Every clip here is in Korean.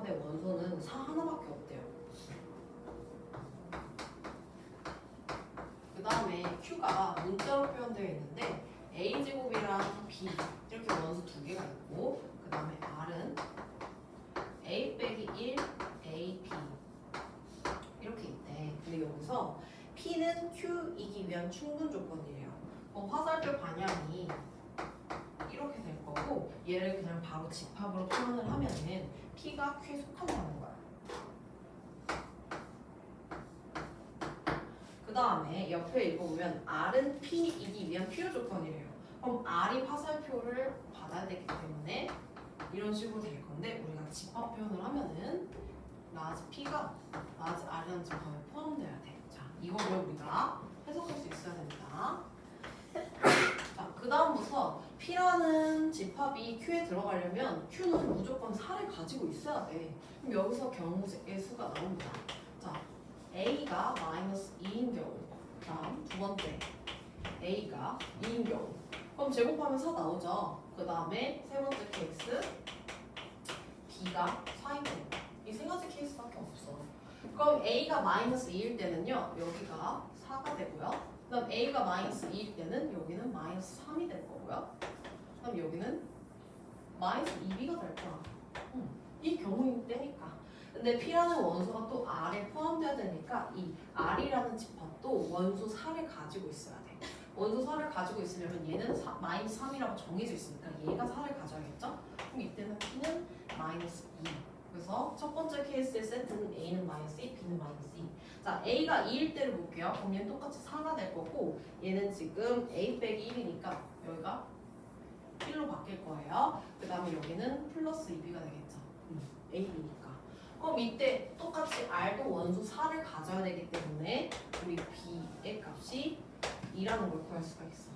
집합의 원소는 사 하나밖에 없대요. 그 다음에 Q가 문자로 표현되어 있는데 A제곱이랑 B 이렇게 원소 두 개가 있고 그 다음에 R은 A 빼기 1, A, B 이렇게 있대. 근데 여기서 P는 Q이기 위한 충분 조건이래요. 그럼 화살표 방향이 이렇게 될 거고 얘를 그냥 바로 집합으로 표현을 하면은 P가 Q에 속한다는 거야. 그 다음에 옆에 읽어보면 R은 P이기 위한 필요 조건이래요. 그럼 R이 화살표를 받아야 되기 때문에 이런 식으로 될 건데 우리가 집합 표현을 하면은 라지 P가 라지 R이라는 집합에 포함돼야 돼. 자, 이거를 우리가 해석할 수 있어야 됩니다. 자, 그 다음부터 P라는 집합이 Q에 들어가려면 Q는 무조건 4를 가지고 있어야 돼. 그럼 여기서 경우의 수가 나옵니다. 자, A가 마이너스 2인 경우, 다음 두 번째 A가 2인 경우, 그럼 제곱하면 4 나오죠. 그 다음에 세 번째 케이스 B가 4인 경우. 이 세 가지 케이스밖에 없어. 그럼 A가 마이너스 2일 때는요 여기가 4가 되고요. 그 다음 A가 마이너스 2일 때는 여기는 마이너스 3이 될 거고요. 그 다음 여기는 마이너스 2B가 될 거야. 이 경우일 때니까. 근데 P라는 원소가 또 R에 포함되어야 되니까 이 R이라는 집합도 원소 4를 가지고 있어야 돼. 원소 4를 가지고 있으려면 얘는 마이너스 3이라고 정해져 있으니까 얘가 4를 가져야겠죠? 그럼 이때는 P는 마이너스 2. 그래서 첫 번째 케이스의 세트는 A는 마이너스 2, B는 마이너스 2. 자, A가 2일 때를 볼게요. 그럼 얘는 똑같이 4가 될 거고 얘는 지금 A 빼기 1이니까 여기가 1로 바뀔 거예요. 그 다음에 여기는 플러스 2B가 되겠죠. AB니까. 그럼 이때 똑같이 R도 원소 4를 가져야 되기 때문에 우리 B의 값이 2라는 걸 구할 수가 있어.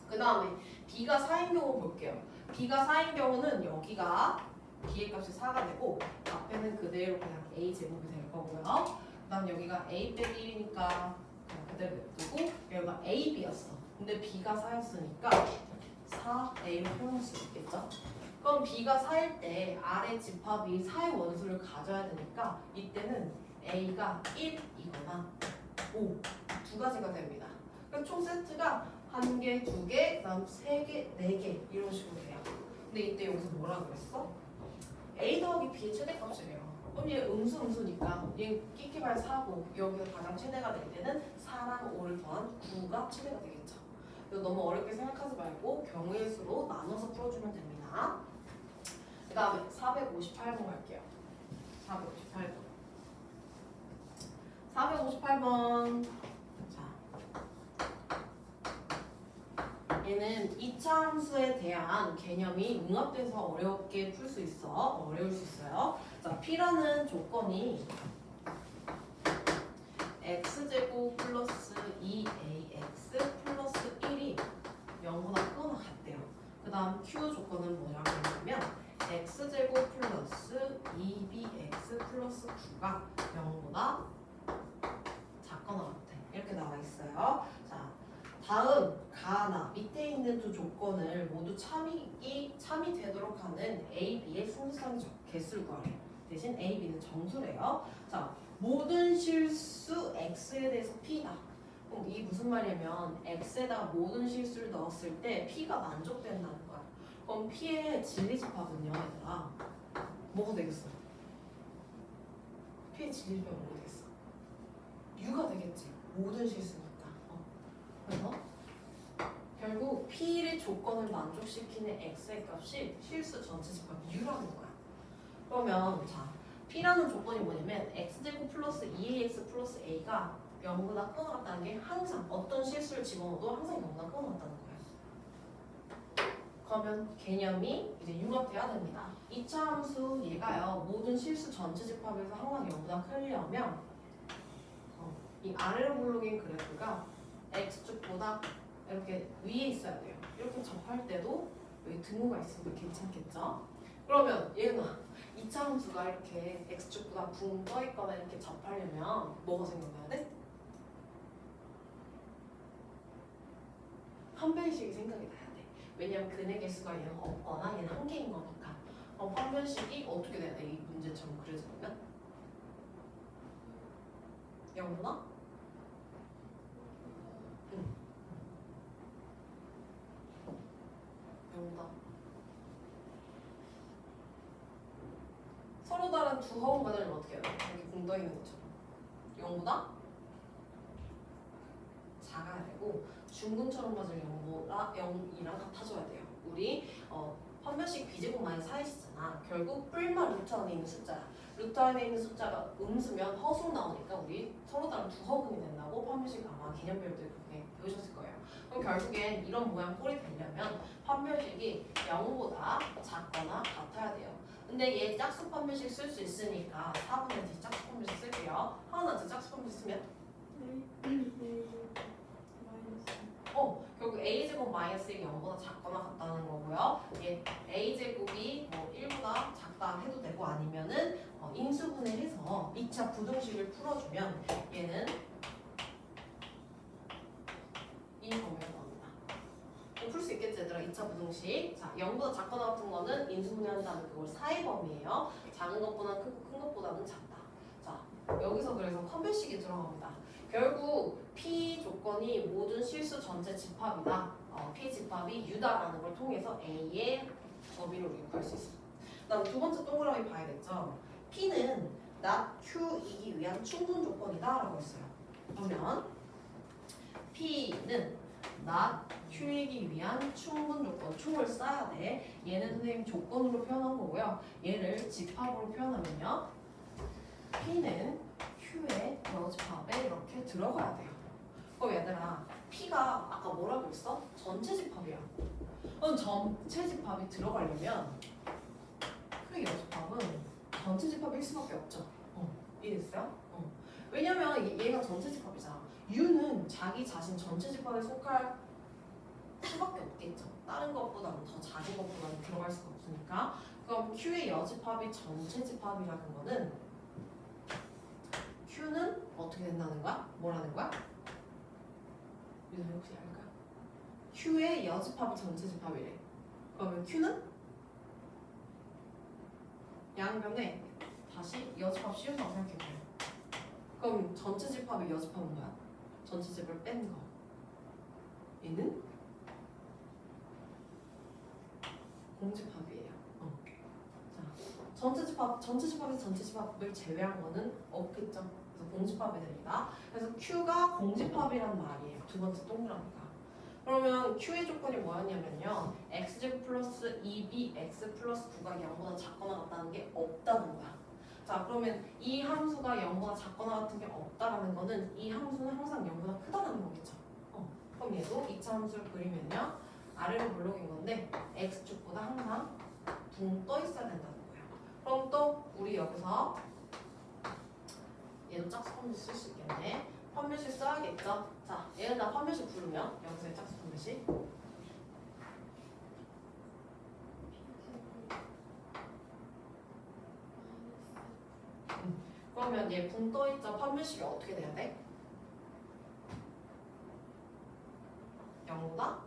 그 다음에 B가 4인 경우 볼게요. B가 4인 경우는 여기가 B의 값이 4가 되고 앞에는 그대로 그냥 A 제곱이 될 거고요. 그 다음 여기가 A 빼기 1이니까 그냥 그대로 냅두고 여기가 AB였어. 근데 B가 4였으니까 4A로 표현할 수 있겠죠? 그럼 B가 4일 때 R의 집합이 4의 원수를 가져야 되니까 이때는 A가 1이거나 5 두 가지가 됩니다. 그래서 총 세트가 1개, 2개, 그 다음 3개, 4개 이런 식으로 돼요. 근데 이때 여기서 뭐라 그랬어? A 더하기 B의 최대값이래요. 그럼 얘 음수니까 얘 끼끼발 4고 여기서 가장 최대가 될 때는 4랑 5를 더한 9가 최대가 되겠죠. 그래서 너무 어렵게 생각하지 말고 경우의 수로 나눠서 풀어주면 됩니다. 그 다음에 458번 갈게요. 458번. 얘는 2차 함수에 대한 개념이 융합돼서 어렵게 풀 수 있어. 어려울 수 있어요. 자, P라는 조건이 x제곱 플러스 2ax 플러스 1이 0보다 크거나 같대요. 그 다음 Q 조건은 뭐냐고 하면 x제곱 플러스 2bx 플러스 9가 0보다 작거나 같대. 이렇게 나와 있어요. 자, 다음 가나 밑에 있는 두 조건을 모두 참이 되도록 하는 A, B의 순수한 개수를 구하래요. 대신 A, B는 정수래요. 자, 모든 실수 X에 대해서 P다. 그럼 이게 무슨 말이냐면 X에다가 모든 실수를 넣었을 때 P가 만족된다는 거야. 그럼 P의 진리집합은요, 얘들아, 뭐가 되겠어? P의 진리집합은 뭐가 되겠어? U가 되겠지. 모든 실수니까. 그래서 결국 P의 조건을 만족시키는 X의 값이 실수 전체 집합 U라는 거야. 그러면 자, P라는 조건이 뭐냐면 X제곱 플러스 2AX 플러스 A가 0보다 크거나 같다는 게 항상 어떤 실수를 집어넣어도 항상 0보다 크거나 같다는 거예요. 그러면 개념이 이제 융합돼야 됩니다. 2차 함수 얘가요, 모든 실수 전체 집합에서 항상 0보다 크려면 이 아래로 블록인 그래프가 X축보다 이렇게 위에 있어야 돼요. 이렇게 접할 때도 여기 등호가 있으면 괜찮겠죠? 그러면 얘는 2차 함수가 이렇게 X축보다 붕 떠있거나 이렇게 접하려면 뭐가 생각나야 돼? 한 배씩이 생각이 나야 돼. 왜냐면 근의 개수가 얘는 없거나 얘는 한 개인 거니까. 판별식이 어떻게 돼야 돼? 이 문제처럼 그려지려면 0보다? 응. 0보다. 서로 다른 두 허공 가정을 어떻게 해요? 여기 붕 떠 있는 것처럼 0보다 작아야 되고 중근처럼 맞으면 0보다 0이랑 같아져야 돼요. 우리 판별식 b제곱 마이너스 4이잖아. 결국 뿔만 루트 안에 있는 숫자야. 루트 안에 있는 숫자가 음수면 허수로 나오니까 우리 서로 다른 두 허근이 된다고 판별식 아마 개념 배울 때 그렇게 배우셨을 거예요. 그럼 결국엔 이런 모양 꼴이 되려면 판별식이 0보다 작거나 같아야 돼요. 근데 얘 짝수 판별식 쓸 수 있으니까 4분의 D 짝수 판별식 쓸게요. 하나 더 짝수 판별식 쓰면 결국 a제곱 마이너스 1이 0보다 작거나 같다는 거고요. 얘 a제곱이 뭐 1보다 작다 해도 되고 아니면은 인수분해 해서 2차 부등식을 풀어주면 얘는 이 범위가 나옵니다. 풀 수 있겠지 얘들아. 2차 부등식. 자, 0보다 작거나 같은 거는 인수분해한 다음에 그걸 4의 범위예요. 작은 것보다는 크고 큰 것보다는 작다. 자, 여기서 그래서 판별식이 들어갑니다. 결국 P 조건이 모든 실수 전체 집합이다. P 집합이 U다라는 걸 통해서 A의 범위를 우리가 구할 수 있어. 그다음 두 번째 동그라미 봐야겠죠. P는 not Q이기 위한 충분 조건이다라고 했어요. 그러면 P는 not Q이기 위한 충분 조건, 충을 써야 돼. 얘는 선생님 조건으로 표현한 거고요. 얘를 집합으로 표현하면요. P는 Q의 여집합에 이렇게 들어가야 돼요. 그럼 얘들아, P가 아까 뭐라고 했어? 전체 집합이야. 그럼 전체 집합이 들어가려면 Q의 여집합은 전체 집합일 수밖에 없죠. 이해됐어요? 왜냐면 얘가 전체 집합이잖아. U는 자기 자신 전체 집합에 속할 수밖에 없겠죠. 다른 것보다는 더 작은 것보다는 들어갈 수가 없으니까. 그럼 Q의 여집합이 전체 집합이라는 거는 Q는 어떻게 된다는 거야? 뭐라는 거야? 유선 혹시 알까? Q의 여집합이 전체 집합이래. 그러면 Q는 양변에 다시 여집합 씌운다고 생각해봐요. 그럼 전체 집합의 여집합은 뭐야? 전체 집을 뺀 거. 얘는 공집합이에요. 자, 전체 집합에서 전체 집합을 제외한 거는 없겠죠. 그래서 공집합이 됩니다. 그래서 Q가 공집합이란 말이에요. 두 번째 동그라미가. 그러면 Q의 조건이 뭐였냐면요. x제곱 플러스 2b x 플러스 9가 0보다 작거나 같다는 게 없다는 거야. 자, 그러면 이 함수가 0보다 작거나 같은 게 없다라는 거는 이 함수는 항상 0보다 크다는 거겠죠. 그럼 얘도 2차 함수를 그리면요. 아래로 블록인 건데 x축보다 항상 붕 떠 있어야 된다는 거예요. 그럼 또 우리 여기서 얘도 짝수 판별식 쓸 수 있겠네. 판별식 써야겠죠. 자, 얘는 다 판별식 부르면 여기서의 짝수 판별식. 그러면 얘 붕 떠 있죠. 판별식이 어떻게 돼야 돼? 0보다?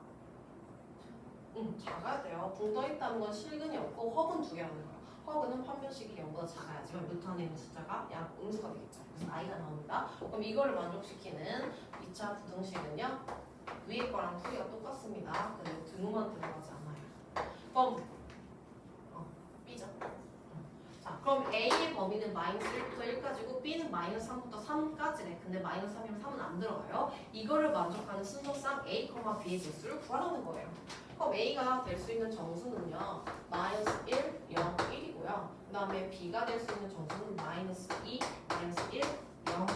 작아야 돼요. 붕 떠 있다는 건 실근이 없고 허근 두 개라는 거야. 허근은 판별식이 0보다 작아야지만 루트 안에 있는 숫자가 약 음수가 되겠죠. 그래서 i가 나옵니다. 그럼 이거를 만족시키는 2차 부등식은요. 위에 거랑 풀이가 똑같습니다. 근데 등호만 들어가지 않아요. 그럼 B죠. 자, 그럼 A의 범위는 마이너스 1부터 1까지고 B는 마이너스 3부터 3까지래. 근데 마이너스 3이면 3은 안 들어가요. 이거를 만족하는 순서상 A, B의 개수를 구하라는 거예요. 그럼 A가 될 수 있는 정수는요. 마이너스 1, 0, 1이고요. 그 다음에 B가 될 수 있는 정수는 마이너스 2, 마이너스 1, 0,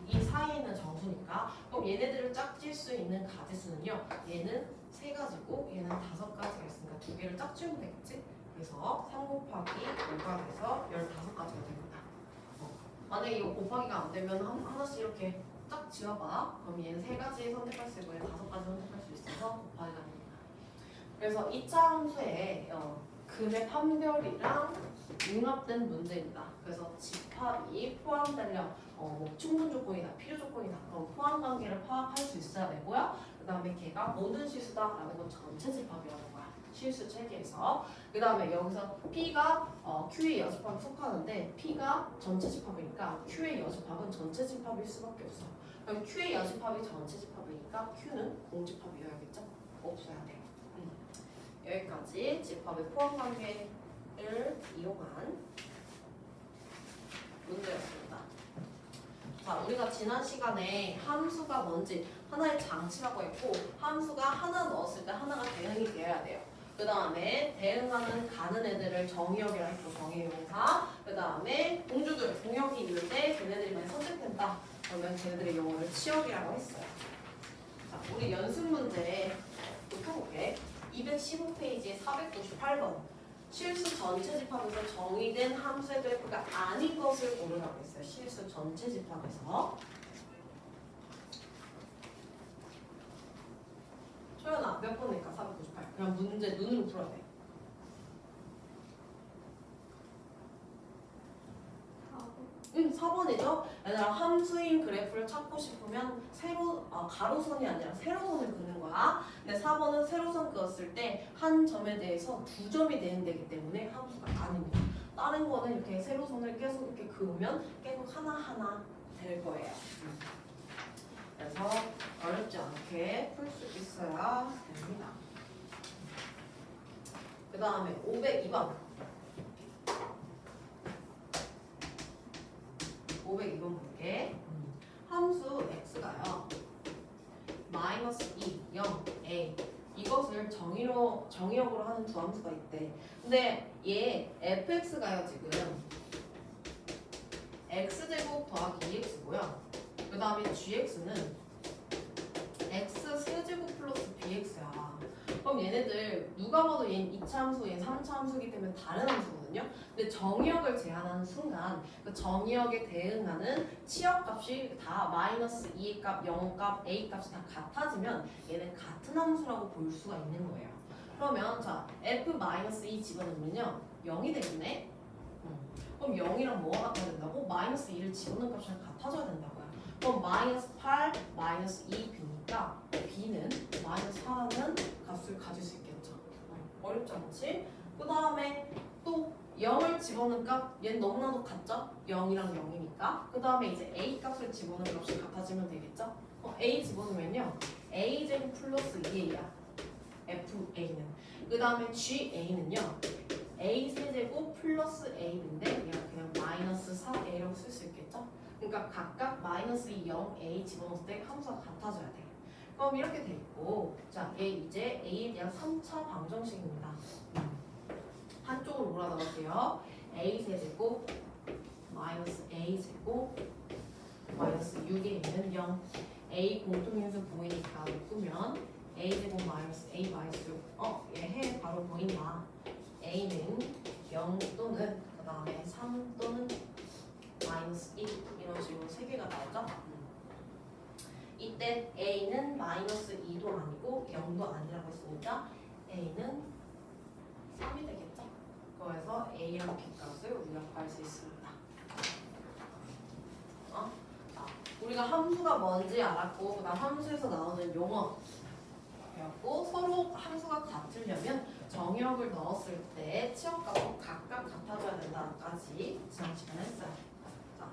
1, 이 사이에 있는 정수니까 그럼 얘네들을 짝질 수 있는 가지수는요. 얘는 3가지고 얘는 5가지가 있으니까 2개를 짝지우면 되겠지? 그래서 3 곱하기 5가 돼서 15가지가 됩니다. 만약에 이거 곱하기가 안 되면 하나씩 이렇게 짝 지워봐. 그럼 얘는 3가지 선택할 수 있고 얘는 5가지 선택할 수 있어서 곱하기가 됩니다. 그래서 2차 함수에 근의 판별이랑 융합된 문제입니다. 그래서 집합이 포함되려 뭐 충분 조건이다, 필요 조건이다. 그럼 포함 관계를 파악할 수 있어야 되고요. 그 다음에 걔가 모든 실수다라는 건 전체 집합이라는 거야. 실수 체계에서. 그 다음에 여기서 P가 Q의 여집합에 속하는데 P가 전체 집합이니까 Q의 여집합은 전체 집합일 수밖에 없어. 그럼 Q의 여집합이 전체 집합이니까 Q는 공집합이어야겠죠? 없어야 돼요. 여기까지 집합의 포함 관계를 이용한 문제였습니다. 자, 우리가 지난 시간에 함수가 뭔지 하나의 장치라고 했고 함수가 하나 넣었을 때 하나가 대응이 되어야 돼요. 그 다음에 대응하는 가는 애들을 정의역이라 했고 정의용사. 그 다음에 공주들 공역이 있는데 걔네들이 많이 선택된다. 그러면 걔네들의 용어를 치역이라고 했어요. 자, 우리 연습 문제 또 펴볼게. 215페이지에 498번. 실수 전체 집합에서 정의된 함수의 그래프가 아닌 것을 고르라고 했어요. 실수 전체 집합에서. 초연아 몇 번일까? 498. 그냥 문제 눈으로 풀어야 돼. 4번이죠. 얘들아 함수인 그래프를 찾고 싶으면 가로선이 아니라 세로선을 그는 거야. 근데 4번은 세로선 그었을 때 한 점에 대해서 두 점이 대응되기 때문에 함수가 아닙니다. 다른 거는 이렇게 세로선을 계속 이렇게 그으면 계속 하나하나 될 거예요. 그래서 어렵지 않게 풀 수 있어야 됩니다. 그 다음에 502번. 502번 볼게. 함수 x가요. 마이너스 2, 0, a 이것을 정의역으로 하는 두 함수가 있대. 근데 얘 fx가요 지금 x제곱 더하기 2x고요. 그 다음에 gx는 x 세제곱 플러스 bx야. 그럼 얘네들 누가 봐도 얘는 2차 함수, 얘는 3차 함수이기 때문에 다른 함수거든요. 근데 정의역을 제한하는 순간 그 정의역에 대응하는 치역값이 다 마이너스 2의 값, 0 값, a 값이 다 같아지면 얘는 같은 함수라고 볼 수가 있는 거예요. 그러면 자 f-2 집어넣으면요 0이 되겠네. 그럼 0이랑 뭐가 같아야 된다고? 마이너스 2를 집어넣은 값이랑 같아져야 된다고요. 그럼 마이너스 8, 마이너스 2 b니까 b는 마이너스 4라는 값을 가질 수 있겠죠. 어렵지 않지? 그 다음에 또 0을 집어넣은 값, 얘는 너무나도 같죠? 0이랑 0이니까. 그 다음에 이제 a 값을 집어넣은 값이 같아지면 되겠죠? a 집어넣으면요 a제곱 플러스 2a야. fa는. 그 다음에 ga는요 a 세제곱 플러스 a인데 얘가 그냥 마이너스 4a라고 쓸 수 있겠죠? 그러니까 각각 마이너스 2, 0, a 집어넣을 때 함수가 같아져야 돼. 그럼 이렇게 돼 있고, 자, 얘 이제 a에 대한 3차 방정식입니다. 한쪽으로 몰아넣을게요. a 세제곱 마이너스 a 제곱 마이너스 6에 있는 0 a 공통인수 보이니까 묶으면 a 제곱 마이너스 a 마이너스 6 얘 해 바로 보인다. a는 0 또는 그 다음에 3 또는 마이너스 1 이런 식으로 세 개가 나오죠. 이때 a는 마이너스 2도 아니고 0도 아니라고 했으니까 a는 3이 되겠죠. 그래서 a랑 b 값을 우리가 구할 수 있습니다. 우리가 함수가 뭔지 알았고 그다음 함수에서 나오는 용어 배웠고 서로 함수가 같으려면 정의역을 넣었을 때 치역값은 각각 같아져야 된다까지 지난 시간에 했어요. 자.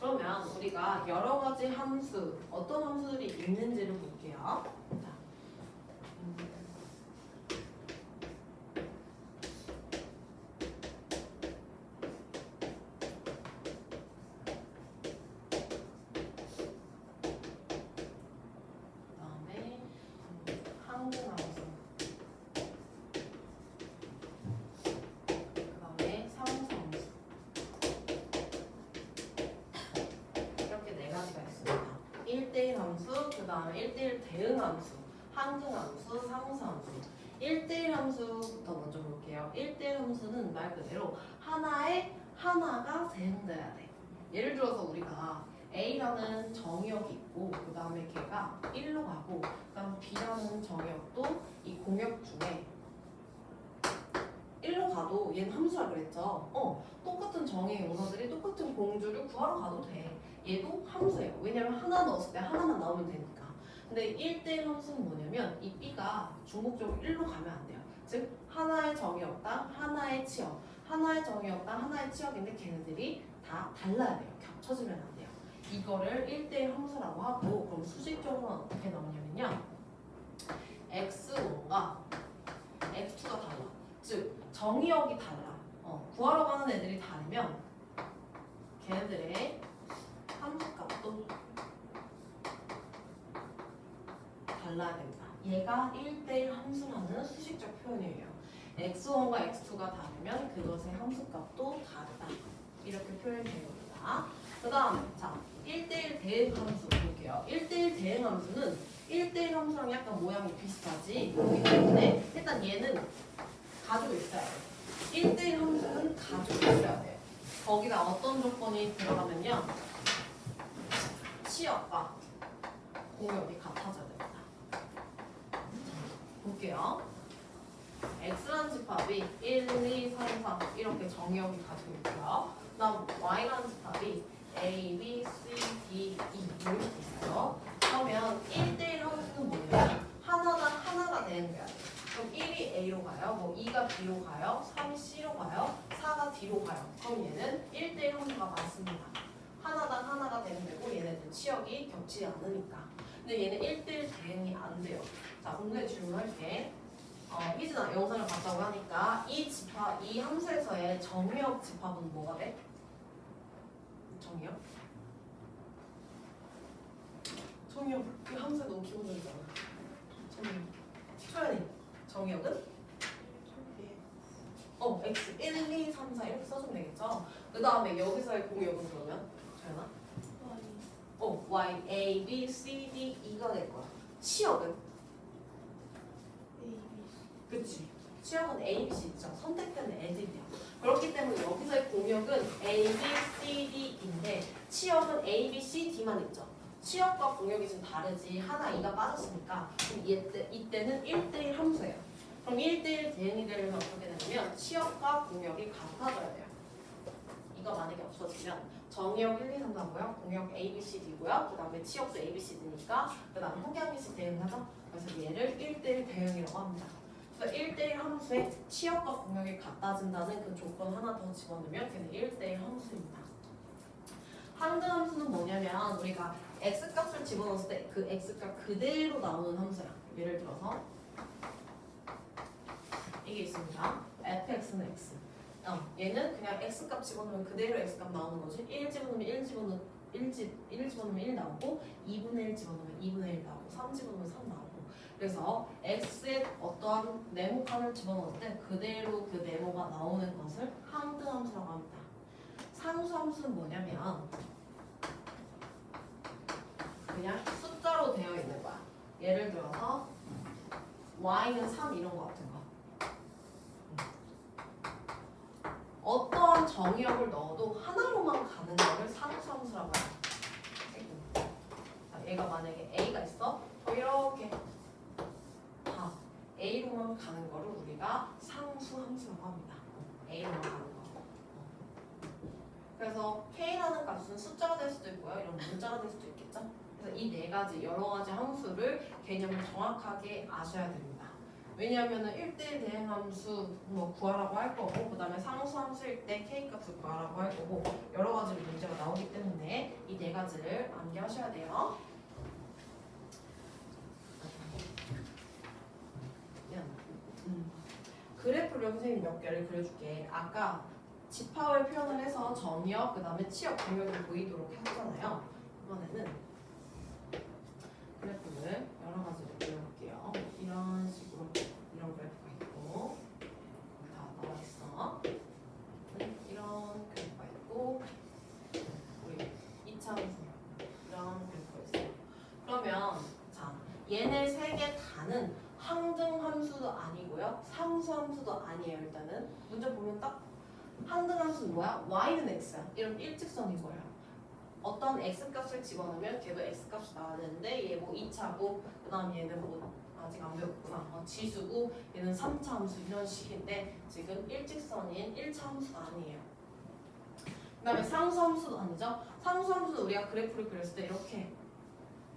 그러면 우리가 여러 가지 함수, 어떤 함수들이 있는지를 볼게요. 자. 그다음에 항공함수. 그다음에 상수함수. 이렇게 네 가지가 있습니다. 1대1 함수, 그 다음에 1대1 대응 함수, 항등함수, 상수함수. 1대1 함수부터 먼저 볼게요. 1대1 함수는 말 그대로 하나가 대응돼야 돼. 예를 들어서 우리가 A라는 정의역이 있고 그 다음에 걔가 1로 가고 그 다음 B라는 정의역도 이 공역 중에 1로 가도 얘는 함수라 그랬죠. 똑같은 정의 용어들이 똑같은 공주를 구하러 가도 돼. 얘도 함수예요. 왜냐면 하나 넣었을 때 하나만 나오면 되니까. 근데 1대1 함수는 뭐냐면 이 B가 중복적으로 1로 가면 안 돼요. 즉 하나의 정의역당 하나의 치역, 하나의 정의역당 하나의 치역인데 걔네들이 다 달라야 돼요. 겹쳐지면 안 돼요. 이거를 1대1 함수라고 하고, 그럼 수식적으로는 어떻게 나오냐면요, x1과 x2가 달라. 즉 정의역이 달라. 구하러 가는 애들이 다르면 걔네들의 함수값도 달라야 됩니다. 얘가 1대1 함수라는 수식적 표현이에요. x1과 x2가 다르면 그것의 함수값도 다르다. 이렇게 표현됩니다. 그 다음에 자 1대1 대응 함수 볼게요. 1대1 대응 함수는 1대1 함수랑 약간 모양이 비슷하지. 그렇기 때문에 일단 얘는 가지고 있어야 돼요. 1대1 함수는 가지고 있어야 돼요. 거기다 어떤 조건이 들어가면요, 치역과 공역이 같아져야 됩니다. 볼게요. x라는 집합이 1, 2, 3, 4 이렇게 정의역이 가지고 있고요. 그 다음 y라는 집합이 a, b, c, d, e 이렇게 있어요. 그러면 1대1 함수는 뭐냐면 하나당 하나가 되는 거야. 그럼 1이 a로 가요, 뭐 2가 b로 가요, 3이 c로 가요, 4가 d로 가요. 그럼 얘는 1대1 함수가 맞습니다. 하나당 하나가 되는 거고 얘네들 치역이 겹치지 않으니까. 근데 얘는 1대1 대응이 안 돼요. 자, 공부에 질문할게. 희진아, 영상을 봤다고 하니까 이 함수에서의 정의역 집합은 뭐가 돼? 정의역? 정의역, 그 함수가 너무 기본적이잖아. 정의역. 초연이, 정의역은? x 1, 2, 3, 4 이렇게 써주면 되겠죠? 그 다음에 여기서의 공역은 그러면? 초연아? y, a, b, c, d, e가 될 거야. 치역은? 그치? 치역은 a, b, c죠. 선택되는 애들이야. 그렇기 때문에 여기서의 공역은 a, b, c, d인데 치역은 a, b, c, d만 있죠. 치역과 공역이 좀 다르지. 하나, 2가 빠졌으니까 이때는 1대1 함수예요. 그럼 1대1 대응이 되려면 어떻게 되냐면 치역과 공역이 같아져야 돼요. 이거 만약에 없어지면 정의역 1, 2, 3, 4고요. 공역 A, B, C, D고요. 그 다음에 치역도 A, B, C, D니까 그 다음에 한 개 한 개씩 대응하죠. 그래서 얘를 1대1 대응이라고 합니다. 그래서 1대1 함수에 치역과 공역이 같아진다는 그 조건 하나 더 집어넣으면 걔는 1대1 함수입니다. 항등 함수는 뭐냐면 우리가 x값을 집어넣었을 때 그 x값 그대로 나오는 함수야. 예를 들어서 이게 있습니다. fx는 x. 얘는 그냥 x값 집어넣으면 그대로 x값 나오는 거지. 1 집어넣으면 1 집어넣으면 1 나오고 2분의 1 집어넣으면 2분의 1 나오고 3 집어넣으면 3 나오고. 그래서 x에 어떠한 네모칸을 집어넣을 때 그대로 그 네모가 나오는 것을 항등함수라고 합니다. 상수함수는 뭐냐면 그냥 숫자로 되어 있는 거야. 예를 들어서 y는 3 이런 거 같은 거. 어떠한 정의역을 넣어도 하나로만 가는 거를 상수함수라고 해요. 자, 얘가 만약에 a가 있어? 이렇게 다 a로만 가는 거를 우리가 상수함수라고 합니다. a로만 가는 거. 그래서 k라는 값은 숫자가 될 수도 있고요. 이런 문자가 될 수도 있겠죠. 그래서 이 네 가지 여러 가지 함수를 개념을 정확하게 아셔야 됩니다. 왜냐하면 1대1 대응함수 뭐 구하라고 할 거고, 그 다음에 상수함수일 때 k값을 구하라고 할 거고, 여러 가지 문제가 나오기 때문에 이 네 가지를 암기하셔야 돼요. 그래프를 선생님이 몇 개를 그려줄게. 아까 집합을 표현을 해서 정의역, 그 다음에 치역, 공역을 보이도록 했잖아요. 이번에는 그래프를 여러 가지로 그려볼게요. 이런 식으로 이런 그래프가 있고 다 나와 있어. 이런 그래프가 있고 우리 2차 함수 이런 그래프가 있어요. 그러면 자 얘네 세 개 다는 항등함수도 아니고요, 상수함수도 아니에요. 일단은 문제 보면 딱 항등함수는 뭐야? y는 x야. 이런 일직선인 거예요. 어떤 x값을 집어넣으면 걔도 x값이 나와야 되는데 얘 뭐 2차고 그 다음 얘는 뭐 아직 안 배웠구나. 지수고 얘는 3차 함수 이런 식인데 지금 일직선인 1차 함수가 아니에요. 그 다음에 상수 함수도 아니죠. 상수 함수는 우리가 그래프를 그렸을 때 이렇게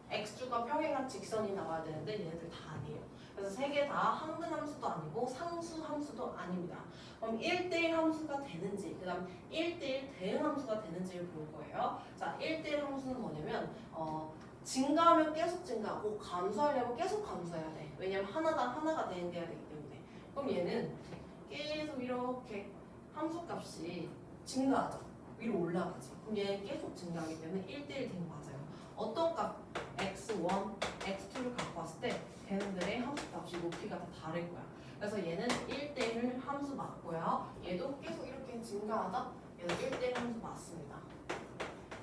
x축과 평행한 직선이 나와야 되는데 얘네들 다 아니에요. 그래서 세 개 다 항등 함수도 아니고 상수 함수도 아닙니다. 그럼 1대1 함수가 되는지, 그 다음 1대1 대응 함수가 되는지를 볼 거예요. 자, 1대1 함수는 뭐냐면 증가하면 계속 증가하고 감소하려면 계속 감소해야 돼. 왜냐면 하나당 하나가 돼야 되기 때문에. 그럼 얘는 계속 이렇게 함수값이 증가하죠. 위로 올라가지. 그럼 얘는 계속 증가하기 때문에 1대1 대응 맞아요. 어떤 값 x1, x2를 갖고 왔을 때 걔네들의 함수값이 높이가 다 다를 거야. 그래서 얘는 1대1 함수 맞고요. 얘도 계속 이렇게 증가하다. 얘도 1대1 함수 맞습니다.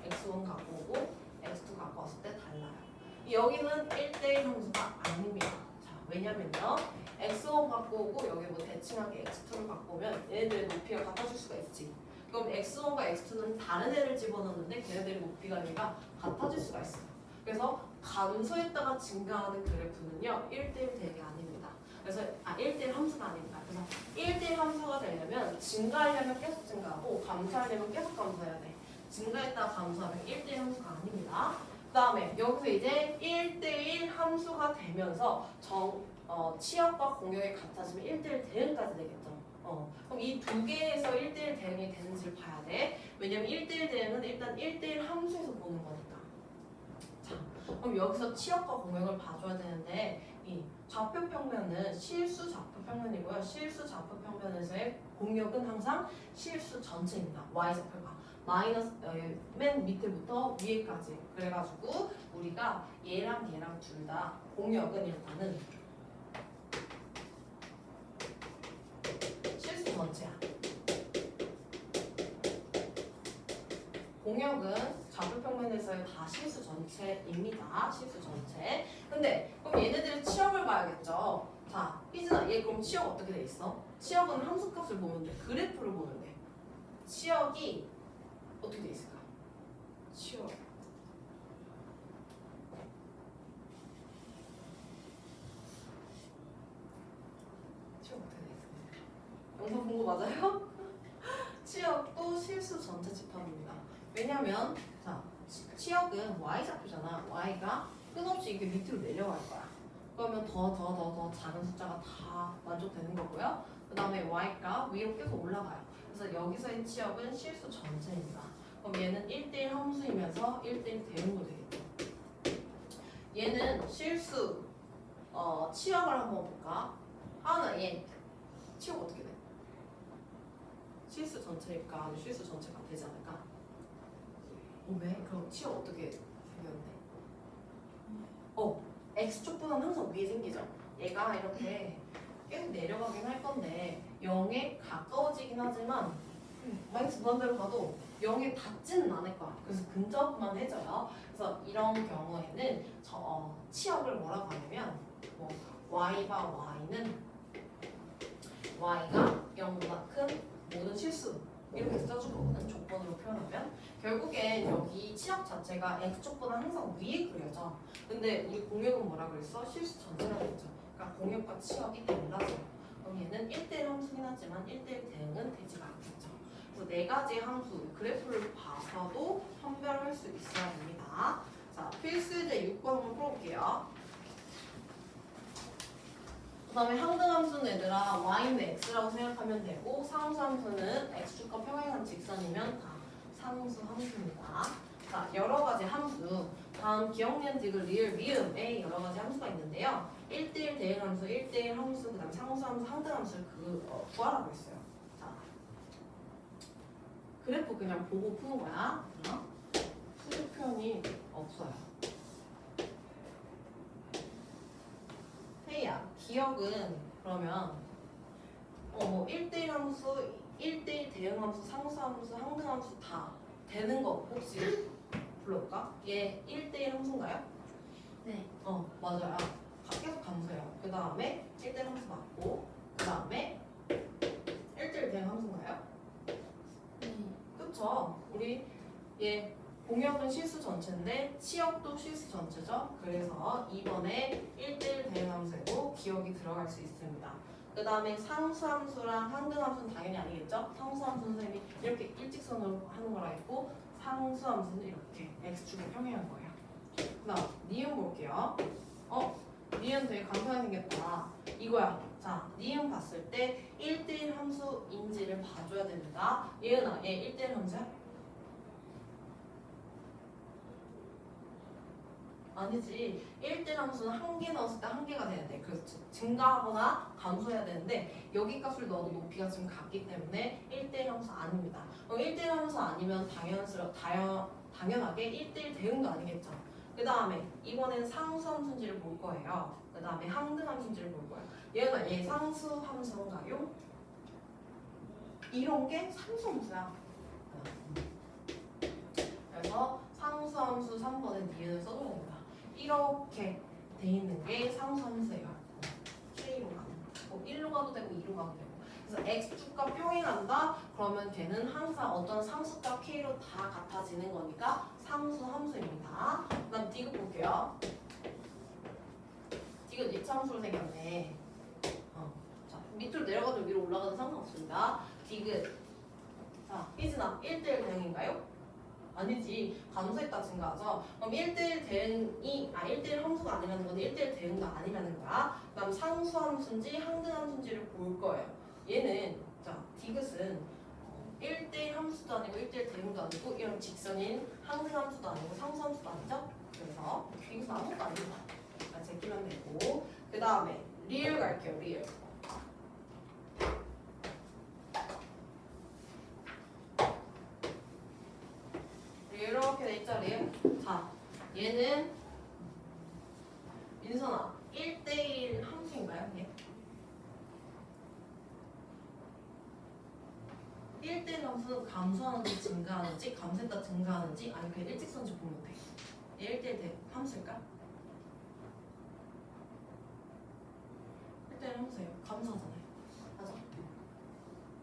x1 갖고 오고 x2 갖고 왔을 때 달라요. 여기는 1대1 함수가 아닙니다. 자, 왜냐면요. x1 갖고 오고 여기 뭐 대칭하게 x2를 갖고 오면 얘네들의 높이가 같아질 수가 있지. 그럼 x1과 x2는 다른 애를 집어넣는데 걔네들의 높이가 여기가 같아질 수가 있어요. 그래서 감소했다가 증가하는 그래프는요 1대1 대응이 아닙니다. 그래서 1대1 함수가 아닙니다. 그래서 1대1 함수가 되려면 증가하려면 계속 증가하고 감소하려면 계속 감소해야 돼. 증가했다가 감소하면 1대1 함수가 아닙니다. 그 다음에 여기서 이제 1대1 함수가 되면서 치역과 공역이 같아지면 1대1 대응까지 되겠죠. 그럼 이 두 개에서 1대1 대응이 되는지를 봐야 돼. 왜냐면 1대1 대응은 일단 1대1 함수에서 보는 거니까. 자, 그럼 여기서 치역과 공역을 봐줘야 되는데 이 좌표평면은 실수 좌표평면이고요. 실수 좌표평면에서의 공역은 항상 실수 전체입니다. y좌표가 마이너스 맨 밑에부터 위에까지. 그래가지고 우리가 얘랑 얘랑 둘 다 공역은 일단은 실수 전체야. 공역은 좌표평면에서의 다 실수 전체입니다. 실수 전체. 근데 그럼 얘네들의 치역을 봐야겠죠. 자, 희진아, 얘 그럼 치역 어떻게 돼 있어? 치역은 함수값을 보면 돼. 그래프를 보면 돼. 치역이 어떻게 돼 있을까? 치역. 치역 어떻게 돼 있을까? 영상 본 거 맞아요? 치역도 실수 전체 집합입니다. 왜냐면 자, 치역은 y좌표잖아. y가 끝없이 이렇게 밑으로 내려갈 거야. 그러면 더 작은 숫자가 다 만족되는 거고요. 그 다음에 y가 위로 계속 올라가요. 그래서 여기서의 치역은 실수 전체입니다. 그럼 얘는 1대1 함수이면서 1대1 대응도 되겠죠. 얘는 실수 치역을 한번 볼까? 하나 얘 치역 어떻게 돼? 실수 전체니까 아니 실수 전체가 되지 않을까? 왜? 그럼 치역 어떻게 생겼는데? x축보다는 항상 위에 생기죠. 얘가 이렇게 계속 내려가긴 할 건데 0에 가까워지긴 하지만 마이너스 무한대로 가도 0에 닿지는 않을 거야. 그래서 근접만 해줘요. 그래서 이런 경우에는 치역을 뭐라고 하냐면 y가 0보다 큰 모든 실수 이렇게 써주거든. 조건으로 표현하면 결국엔 여기 치역 자체가 x축보다 항상 위에 그려져. 근데 우리 공역은 뭐라 그랬어? 실수 전체라고 했죠. 그러니까 공역과 치역이 달라져. 그럼 얘는 1대1 함수긴 하지만 1대1 대응은 되지가 않겠죠. 그래서 네 가지 함수 그래프를 봐서도 판별할 수 있어야 됩니다. 자, 필수제 6번 한번 풀어볼게요. 그 다음에 항등함수는 얘들아 y는 x라고 생각하면 되고 상수함수는 x축과 평행한 직선이면 다 상수함수입니다. 자, 여러가지 함수 다음 기억니은 디귿 리을 미음에 여러가지 함수가 있는데요. 1대1 대응함수, 1대1 함수, 그 다음 상수함수, 항등함수를 구하라고 했어요. 자, 그래프 그냥 보고 푸는 거야. 수직 표현이 없어요. 태희야, 기억은 그러면 1대1 함수, 1대1 대응 함수, 상수 함수, 항등 함수 다 되는 거 혹시 불러볼까? 얘 1대1 함수인가요? 네. 맞아요. 계속 감소해요. 그 다음에 1대1 함수 맞고 그 다음에 1대1 대응 함수인가요? 네. 그쵸? 우리 얘 공역은 실수 전체인데 치역도 실수 전체죠. 그래서 2번에 1대1 대응함수고 기억이 들어갈 수 있습니다. 그 다음에 상수함수랑 항등함수는 당연히 아니겠죠? 상수함수 선생님이 이렇게 일직선으로 하는 거라 했고 상수함수는 이렇게 x축을 평행한 거예요. 그 다음 니은 볼게요. 니은 되게 간편하게 생겼다. 이거야. 자, 니은 봤을 때 1대1 함수인지를 봐줘야 됩니다. 얘은아, 얘 1대1 함수야? 아니지. 1대1 함수는 한 개 넣었을 때 한 개가 돼야 돼. 그래서 증가하거나 감소해야 되는데 여기 값을 넣어도 높이가 지금 같기 때문에 1대1 함수 아닙니다. 그럼 1대1 함수 아니면 당연하게 1대1 대응도 아니겠죠. 그 다음에 이번엔 상수함수인지를 볼 거예요. 그 다음에 항등함수인지를 볼 거예요. 얘 상수함수인가요? 이런 게 상수함수야. 그래서 상수함수 3번에 니은을 써줘야 됩니다. 이렇게 돼 있는 게 상수함수예요. K로 가는 거. 1로 가도 되고 2로 가도 되고. 그래서 X축과 평행한다? 그러면 걔는 항상 어떤 상수값 K로 다 같아지는 거니까 상수함수입니다. 그 다음 디귿 볼게요. 디귿 입차함수로 생겼네. 자, 밑으로 내려가도 위로 올라가도 상관없습니다. 디귿. 자, 희진아 1대1 대응인가요? 아니지. 감소했다 증가하죠. 그럼 1대1 대응이 1대1 함수가 아니라는 건 1대1 대응도 아니라는 거야. 그다음 상수함수인지 항등함수인지를 볼 거예요. 얘는 자, 디귿은 1대1 함수도 아니고 1대1 대응도 아니고 이런 직선인 항등함수도 아니고 상수함수도 아니죠? 그래서 디귿은 아무것도 아닙니다. 제끼면 되고 그 다음에 리을 갈게요. 리을. 이렇게 돼 있죠, 리을? 자, 얘는 민선아 1대1 함수인가요? 얘? 1대1 함수는 감소하는지 증가하는지 감소했다 증가하는지 아니면 그냥 일직선인지 보면 돼. 얘 1대1 함수일까? 1대1 함수예요. 감소하잖아요. 맞아?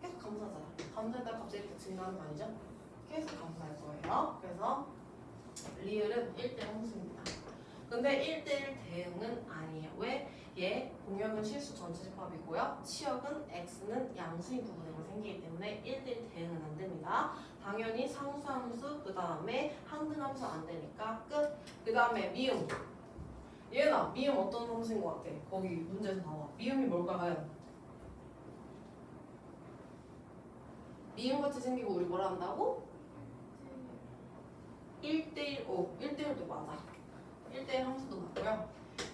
계속 감소하잖아. 감소했다가 갑자기 이렇게 증가하는 거 아니죠? 계속 감소할 거예요. 그래서 리을은 1대1 함수입니다. 근데 1대1 대응은 아니에요. 왜? 얘 공역은 실수 전체 집합이고요. 치역은 x는 양수인 부분으로 생기기 때문에 1대1 대응은 안 됩니다. 당연히 상수함수 그 다음에 항등함수 안 되니까 끝. 그 다음에 미음. 얘나 미음 어떤 함수인 것 같아? 거기 문제에서 나와. 미음이 뭘까요? 미음같이 생기고 우리 뭐라 한다고? 1대1, 1대1도 맞아. 1대1 함수도 맞고요.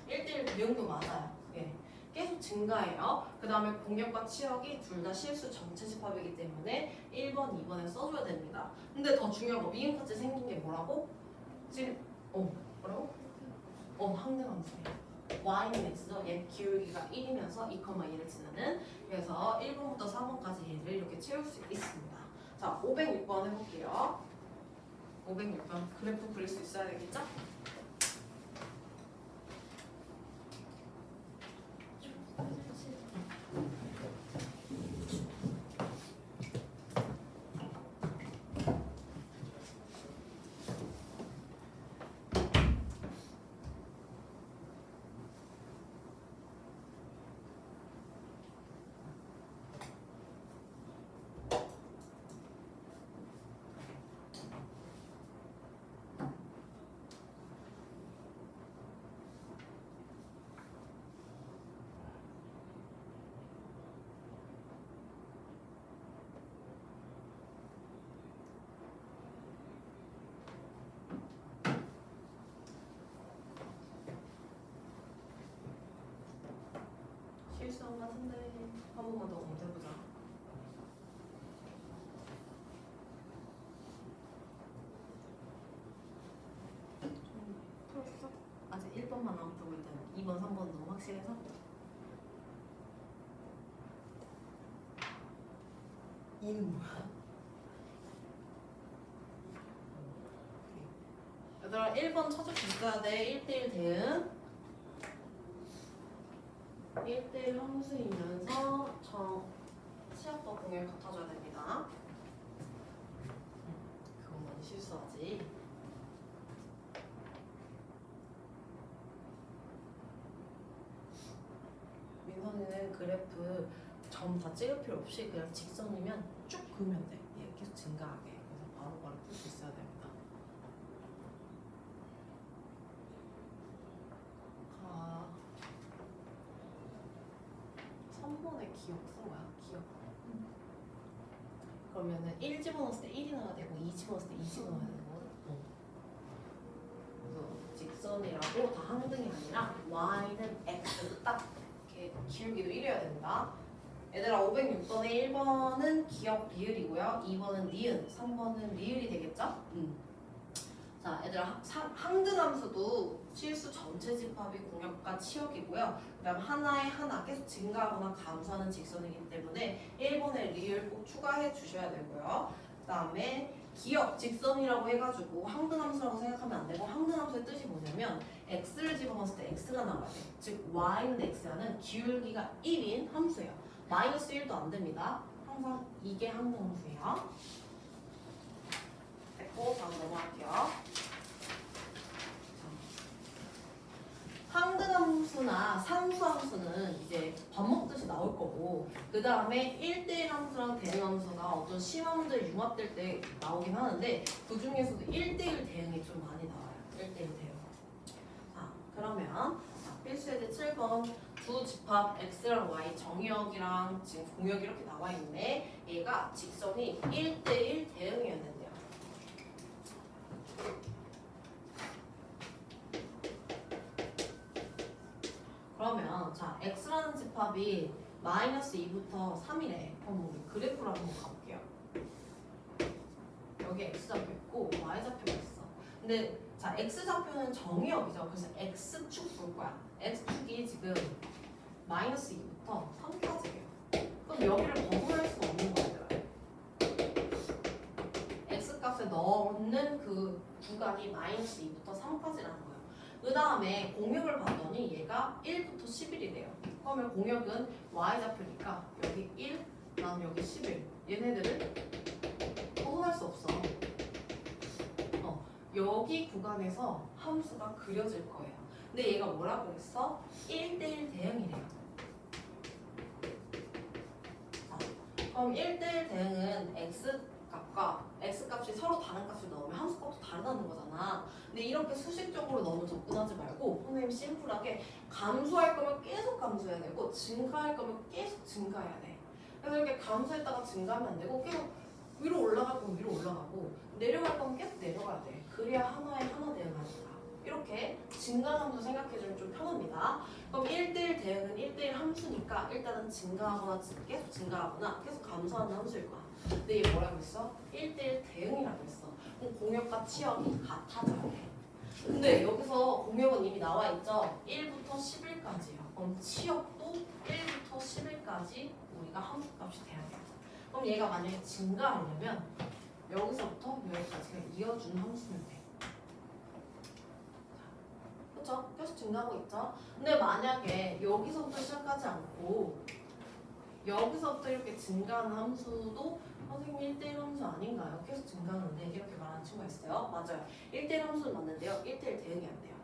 1대1 대응도 맞아요. 예. 계속 증가해요. 그 다음에 공역과 치역이 둘 다 실수 전체 집합이기 때문에 1번, 2번에 써줘야 됩니다. 근데 더 중요한 거 미음같이 생긴 게 뭐라고? 지금 뭐라고? 항등함수예요. y는 x죠. 얘 기울기가 1이면서 2,2를 지나는. 그래서 1번부터 4번까지 얘를 이렇게 채울 수 있습니다. 자, 506번 해볼게요. 506번 그래프 그릴 수 있어야 되겠죠? 실수한 것 같은데 한 번만 더 검색해보자. 풀었어? 아직 1번만 남았다고 일단 2번, 3번 너무 확실해서? 이는 뭐야? 얘들아 1번 찾을 수 있어야 돼. 1대1 대응 1대1 함수이면서 치역과 공역 같아줘야 됩니다. 그건 많이 실수하지. 그리는 그래프 점 다 찍을 필요 없이 그냥 직선이면 쭉 그으면 돼. 얘 계속 증가하게. 그래서 바로바로 풀 수 있어야 됩니다. 3번에 기억 쓴 거야. 기억. 그러면은 1 집어넣었을 때 1이 나와야 되고 2 집어넣었을 때 2 집어넣어야 되는 거거든. 그래서 직선이라고 다 항등이 아니라 y는 x 딱 이렇게 기울기도 1이어야 된다. 얘들아 506번에 1번은 기억 리을이고요. 2번은 니은, 3번은 리을이 되겠죠? 자, 얘들아 항등함수도 실수 전체 집합이 공역과 치역이고요. 그다음 하나에 하나 계속 증가하거나 감소하는 직선이기 때문에 1번에 리을 꼭 추가해 주셔야 되고요. 그다음에 기억 직선이라고 해가지고 항등함수라고 생각하면 안 되고 항등함수의 뜻이 뭐냐면 x를 집어넣었을 때 x가 나와야 돼. 즉 y는 x라는 기울기가 1인 함수예요. 마이너스 1도 안 됩니다. 항상 이게 항등함수예요. 됐고 다음 넘어갈게요. 항등함수나 상수함수는 이제 밥 먹듯이 나올 거고 그 다음에 1대1 함수랑 대응함수가 어떤 시험들 융합될 때 나오긴 하는데 그 중에서도 1대1 대응이 좀 많이 나와요. 1대1 대응. 자, 그러면 필수예제 7번 두 집합 x랑 y 정의역이랑 지금 공역이 이렇게 나와 있는데 얘가 직선이 1대1 대응이어야 된대요. 그러면 자 x라는 집합이 마이너스 2부터 3이래. 그럼 우리 그래프로 한번 가볼게요. 여기 x-좌표 있고 y-좌표가 있어. 근데 자 x-좌표는 정의역이죠. 그래서 x축 볼 거야. x축이 지금 마이너스 2부터 3까지예요. 그럼 여기를 벗어날 수 없는 거예요. x값에 넣는 그 구간이 마이너스 2부터 3까지라는 거예요. 그 다음에 공역을 봤더니 얘가 1부터 11이래요. 그러면 공역은 y좌표니까 여기 1, 그다음 여기 11. 얘네들을 벗어날 수 없어. 여기 구간에서 함수가 그려질 거예요. 근데 얘가 뭐라고 했어? 1대1 대응이래요. 자, 그럼 1대1 대응은 x값과 x값이 서로 다른 값을 넣으면 함수값도 다르다는 거잖아. 근데 이렇게 수식적으로 너무 접근하지 말고 선생님 심플하게 감소할 거면 계속 감소해야 되고 증가할 거면 계속 증가해야 돼. 그래서 이렇게 감소했다가 증가하면 안 되고 계속 위로 올라갈 거면 위로 올라가고 내려갈 거면 계속 내려가야 돼. 그래야 하나에 하나 대응하니까. 이렇게 증가함도 생각해주면 좀 편합니다. 그럼 1대1 대응은 1대1 함수니까 일단은 증가하거나 계속 증가하거나 계속 감소하는 함수일 거야. 근데 얘 뭐라고 했어? 1대1 대응이라고 했어. 그럼 공역과 치역이 같아져야 돼. 근데 여기서 공역은 이미 나와 있죠? 1부터 11까지예요. 그럼 치역도 1부터 11까지 우리가 함수값이 돼야 돼요. 그럼 얘가 만약에 증가하려면 여기서부터 여기까지가 이어주는 함수면 돼. 그쵸? 계속 증가하고 있죠? 근데 만약에 여기서부터 시작하지 않고 여기서부터 이렇게 증가하는 함수도 선생님 1대1 함수 아닌가요? 계속 증가하는데 이렇게 말하는 친구가 있어요. 맞아요. 1대1 함수는 맞는데요. 1대1 대응이 안 돼요.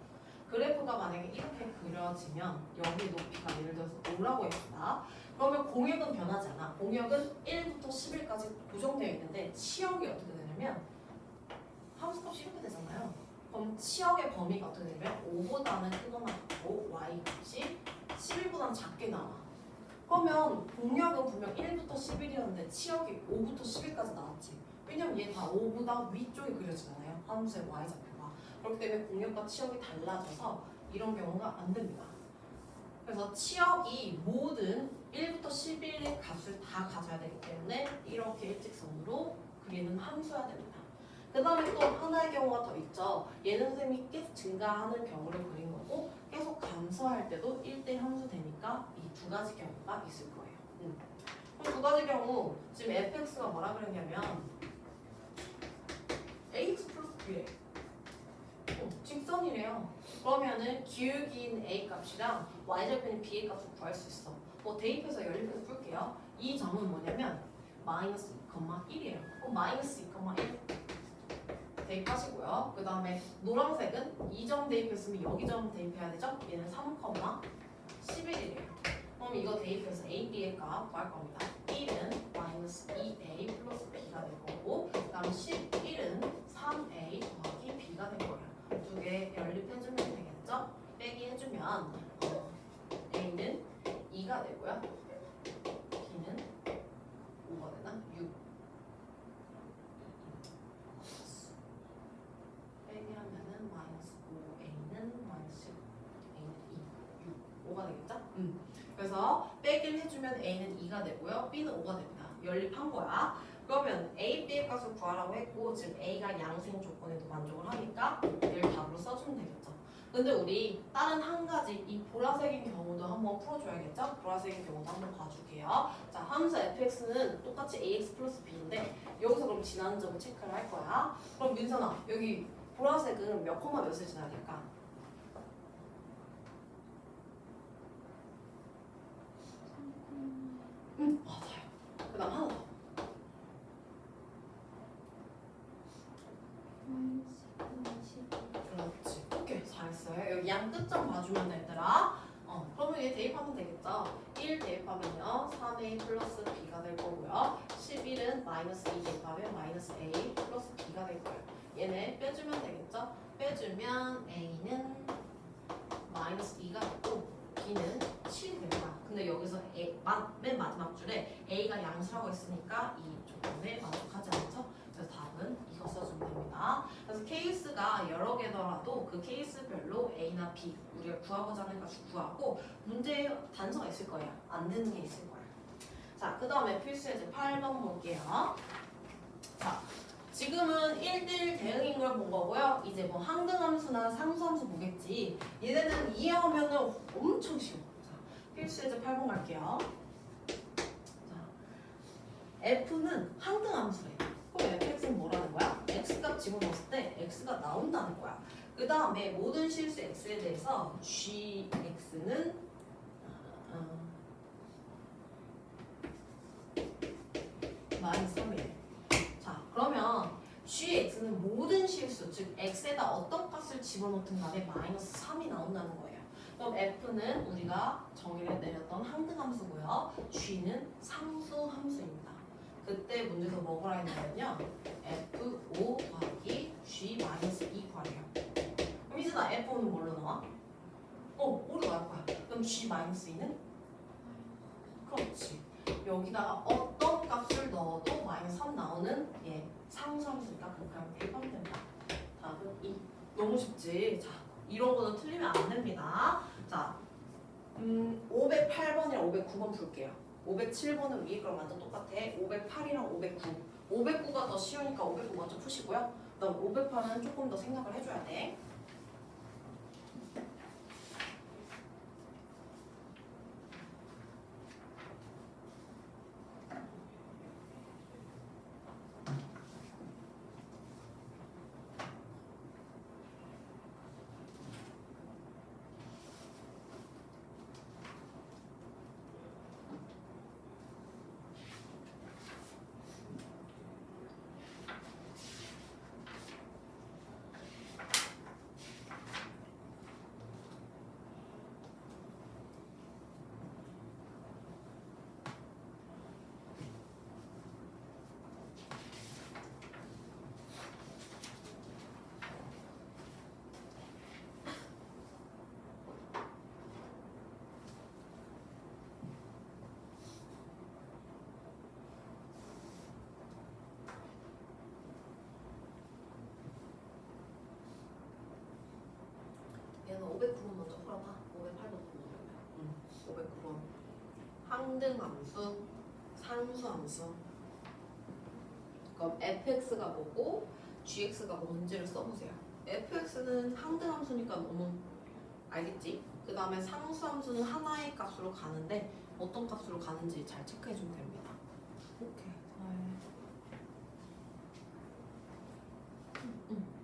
그래프가 만약에 이렇게 그려지면 여기 높이가 예를 들어서 5라고 했다. 그러면 공역은 변하지 않아. 공역은 1부터 11까지 고정되어 있는데 치역이 어떻게 되냐면 함수값이 이렇게 되잖아요. 그럼 치역의 범위가 어떻게 되냐면 5보다는 크거나 같고 y값이 11보다는 작게 나와. 그러면 공역은 분명 1부터 11이었는데 치역이 5부터 11까지 나왔지. 왜냐면 얘 다 5보다 위쪽이 그려지잖아요. 함수의 y좌표가. 그렇기 때문에 공역과 치역이 달라져서 이런 경우가 안 됩니다. 그래서 치역이 모든 1부터 11의 값을 다 가져야 되기 때문에 이렇게 일직선으로 그리는 함수여야 됩니다. 그 다음에 또 하나의 경우가 더 있죠. 얘는 선생님이 계속 증가하는 경우를 그린 거고 계속 감소할 때도 1대 함수 되니까 이 두 가지 경우가 있을 거예요. 그럼 두 가지 경우 지금 fx가 뭐라 그랬냐면 ax 플러스 b래. 직선이래요. 그러면은 기울기인 a 값이랑 y절편인 b의 값을 구할 수 있어. 뭐 대입해서 연립해서 풀게요. 이 점은 뭐냐면 마이너스 2,1이에요. 그럼 마이너스 2,1 대입하시고요. 그 다음에 노란색은 2점 대입했으면 여기 점 대입해야 되죠? 얘는 3,11이래요. 그럼 이거 대입해서 A, B의 값 구할 겁니다. 1은 마이너스 2A 플러스 B가 될 거고 그 다음 11은 3A 더하기 B가 될 거예요. 두 개 연립해주면 되겠죠? 빼기 해주면 A는 2가 되고요. B는 5가 되나? 6. 빼기 하면은 마이너스 5, A는 마이너스 10, A는 2, 6, 5가 되겠죠? 그래서 빼기를 해주면 A는 2가 되고요. B는 5가 됩니다. 연립한 거야. 그러면 A, B의 값을 구하라고 했고 지금 A가 양수인 조건에도 만족을 하니까 얘를 답으로 써주면 되겠죠. 근데 우리 다른 한 가지 이 보라색인 경우도 한번 풀어줘야겠죠? 보라색인 경우도 한번 봐줄게요. 자, 함수 fx는 똑같이 ax 플러스 b인데 여기서 그럼 지나는 점을 체크를 할 거야. 그럼 민선아 여기 보라색은 몇 콤마 몇을 지나야 될까? 맞아요. 그 다음 하나 더. 그렇지. 오케이, 잘했어요. 여기 양 끝점 봐주면 되더라. 그러면 얘 대입하면 되겠죠. 1 대입하면요 3A 플러스 B가 될 거고요. 11은 마이너스 2 대입하면 마이너스 A 플러스 B가 될 거예요. 얘네 빼주면 되겠죠. 빼주면 A는 마이너스 2가 되고 B는 7이 될 거야. 근데 여기서 맨 마지막 줄에 A가 양수라고 했으니까 이 조건에 만족하지 않죠. 그래서 답은 이거 써주면 됩니다. 그래서 케이스가 여러 개더라도 그 케이스별로 A나 B 우리가 구하고자 하는 값을 구하고 문제에 단서가 있을 거예요. 안 되는 게 있을 거예요. 자, 그 다음에 필수예제 8번 볼게요. 자, 지금은 1대1 대응인 걸 본 거고요. 이제 뭐 항등함수나 상수함수 보겠지. 얘네는 이해하면은 엄청 쉬워. 자, 필수예제 8번 갈게요. 자, F는 항등함수래요. 그럼 fx는 뭐라는 거야? x값 집어넣었을 때 x가 나온다는 거야. 그 다음에 모든 실수 x에 대해서 gx는 마이너스 3이래. 자, 그러면 gx는 모든 실수, 즉 x에다 어떤 값을 집어넣든 간에 마이너스 3이 나온다는 거예요. 그럼 f는 우리가 정의를 내렸던 항등함수고요. g는 상수함수입니다. 그때 문제에서 뭐라 했냐면요. F5 더하기 G-2 구하래요. 그럼 이제 나 F5는 뭘로 나와? 뭐로 나올 거야? 그럼 G-2는? 그렇지. 여기다가 어떤 값을 넣어도 마이너스 3 나오는 상수함수니까 그냥 대입하면 된다. 답은 2. 너무 쉽지? 자, 이런 거는 틀리면 안 됩니다. 자, 508번이랑 509번 풀게요. 507번은 위에 거랑 완전 똑같아. 508이랑 509. 509가 더 쉬우니까 509 먼저 푸시고요. 그다음 508은 조금 더 생각을 해줘야 돼. 얘는 509번 먼저 풀어봐. 508번 풀어보면. 509번. 항등함수, 상수함수. 그럼 fx가 뭐고 gx가 뭔지를 써보세요. fx는 항등함수니까 너무 알겠지? 그 다음에 상수함수는 하나의 값으로 가는데 어떤 값으로 가는지 잘 체크해주면 됩니다. 오케이.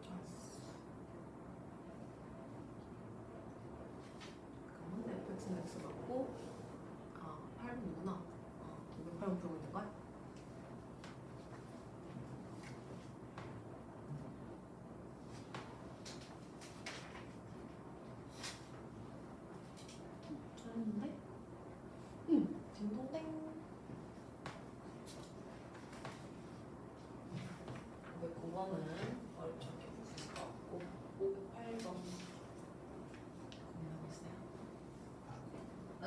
잘했어. 그러면 fx는 x 같고 8분이구나. 508분 풀고 있는 거야? 잘했는데?